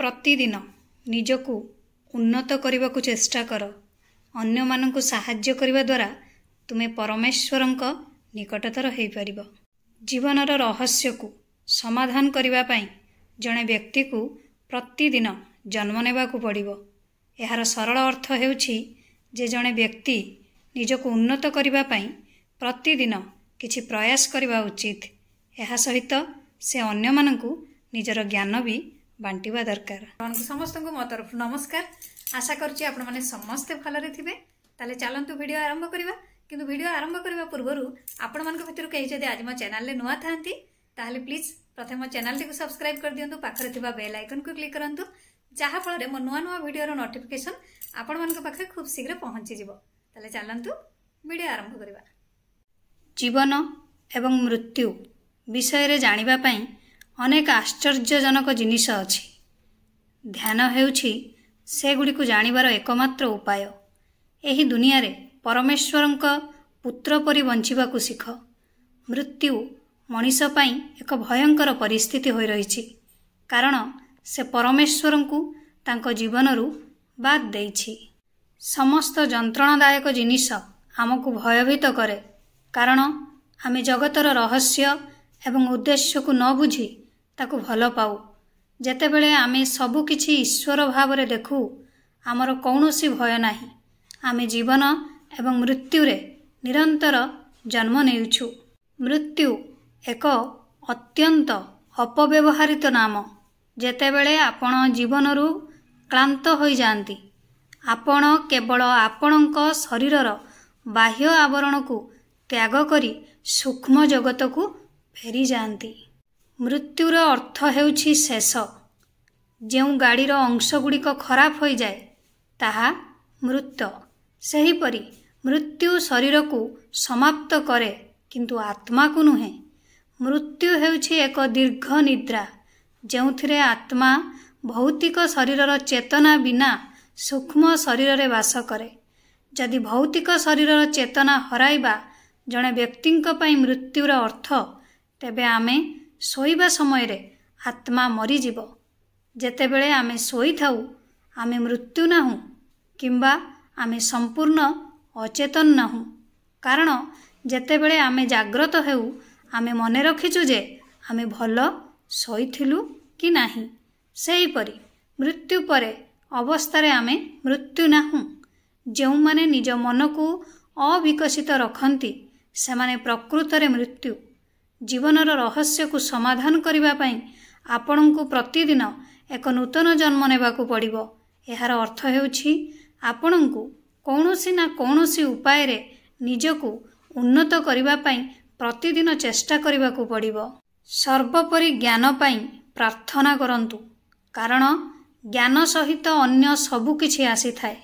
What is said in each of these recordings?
प्रतिदिन निजकु उन्नत करने को चेष्टा कर। अन्य मानकु साहाय्य करने द्वारा तुमे परमेश्वरंक निकटतर हो पार। जीवनर रहस्य को समाधान करने जड़े व्यक्ति को प्रतिदिन जन्म नेबाकु पड़िबो। एहार सरल अर्थ हेउछि जे जड़े व्यक्ति निजको उन्नत करने प्रतिदिन किछि प्रयास करने उचित। एहा सहित से अन्य मानकु निजर ज्ञान भी बांटिबा दरकार। समस्त को मो तरफ नमस्कार। आशा करुच्ची आपण माने समस्ते भलरे थिबे। ताले चलंतु वीडियो आरंभ करिबा। किंतु वीडियो आरंभ करबा पूर्वरु आपण मानक भितर कहि जदि आज मो चैनल ले नुआ थांती ताले प्लीज प्रथम मो चैनल टिकु सब्सक्राइब कर दियंतु। पाखरे थिबा बेल आइकन को क्लिक करंतु जहा फल रे मो नुआ नुआ वीडियो रो नोटिफिकेशन आपण मानक पाखरे खूब शीघ्र पहुंची जिवो। ताले चलंतु वीडियो आरंभ करिबा। जीवन एवं मृत्यु विषय रे जानिबा पई अनेक आश्चर्यजनक जिनिस अछि। ध्यान हेउछि से गुड़िक जानिबार एकमात्र उपाय। एही दुनिया रे परमेश्वरंक पुत्र परि बंचिबाकु शिख। मृत्यु मनीष पई एक भयंकर परिस्थिति होई रहिछि, कारण से परमेश्वरंकु तांको जीवनरु बाद देइछि। समस्त जंत्रणादायक जिनिस आमको भयभीत करे, कारण आमे जगतर रहस्य एवं उद्देश्य को न बुझी ताकु भल पाऊ। जेतेबेले आमे सबु किछि ईश्वर भावरे देखु आमर कौनसी भय नाही। आमे जीवन एवं मृत्यु रे निरंतर जन्म नेउछु। मृत्यु एक अत्यंत अपव्यवहारित नाम। जेतेबेले आपण जीवनरु क्लांत होई जांती, आपण केवल आपणक शरीरर बाह्य आवरण को त्याग करी सूक्ष्म जगत को फेरी जाती। मृत्युर अर्थ हेउछि शेष। जेउ गाड़ीर अंश गुड़िक खराब हो जाए ताहा मृत। सेहीपरि मृत्यु शरीर को समाप्त करे, किंतु आत्मा को नुहे। मृत्यु हेउछि एक दीर्घ निद्रा, जेउथिरे आत्मा भौतिक शरीरर चेतना बिना सूक्ष्म शरीर रे वास करे। जदि भौतिक शरीरर चेतना हराइबा जड़े व्यक्तिंक पई मृत्युर अर्थ, तेबे आमे सोइबा समय रे आत्मा मरी जीव। जेतेबेले आमे सोई थाउ आमे मृत्यु नाहु, किंबा आमे संपूर्ण अचेतन नाहु। कारण जेतेबेले आमे जाग्रत हेउ आमे मने रखिचु जे आमे भल सोइथिलु कि नाही। सेहीपरि मृत्यु परे अवस्थारे आमे मृत्यु नाहु। जेउ माने निज मन को अविकसित रखंती सेमाने प्रकृतरे मृत्यु। जीवनर रहस्य को समाधान करबा पई आपणको प्रतिदिन एक नूतन जन्म नेबाकू पड़िबो। एहार अर्थ हेउछि आपणको कौनसी ना कौनसी उपाय रे निजको उन्नत करबा पई प्रतिदिन चेष्टा करबाकू पड़िबो। सर्वोपरि ज्ञान पई प्रार्थना करंतु, कारण ज्ञान सहित अन्य सबु किछि आसी थाए।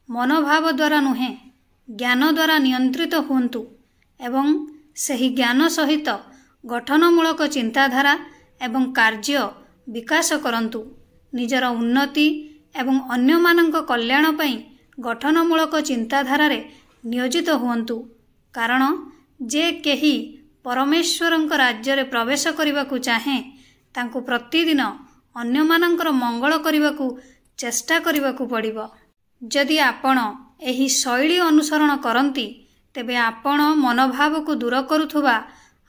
मनोभाव द्वारा नुहे, ज्ञान द्वारा नियंत्रित हुंतु एवं सही ज्ञान सहित गठनमूलक चिंताधारा एवं कार्य विकास करंतु। निजर उन्नति एवं अन्य मानक कल्याण पई गठनमूलक चिंताधारा रे नियोजित हुंतु, कारण जे केही परमेश्वरंक राज्य रे प्रवेश करबाकू चाहे तांको प्रतिदिन अन्य मानकर मंगल करबाकू चेष्टा करबाकू पड़िबो। जदि आपण एही शैली अनुसरण करंती, तेबे आपण मनोभाव को दूर करुथुबा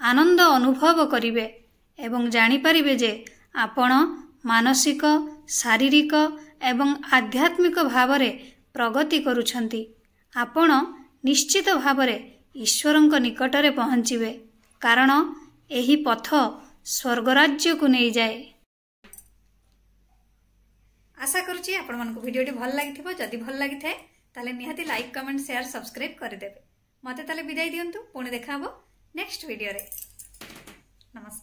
आनंद अनुभव करिवे एवं जानि परिबे जे आपण मानसिक, शारीरिक एवं आध्यात्मिक भाव रे प्रगति करुछंती। आपण निश्चित भाव रे ईश्वरंक निकटरे पहुंचीबे, कारण एही पथ स्वर्गराज्य को नहीं जाए। आशा करुच्ची आपण मानक वीडियो टी भल लागिथिबो। जदि भल लागिथाय ताले निहाती लाइक, कमेंट, शेयर, सब्सक्राइब कर देबे। मते ताले विदाई दियंतु। पुणी देखा हबो नेक्स्ट वीडियो रे। नमस्कार।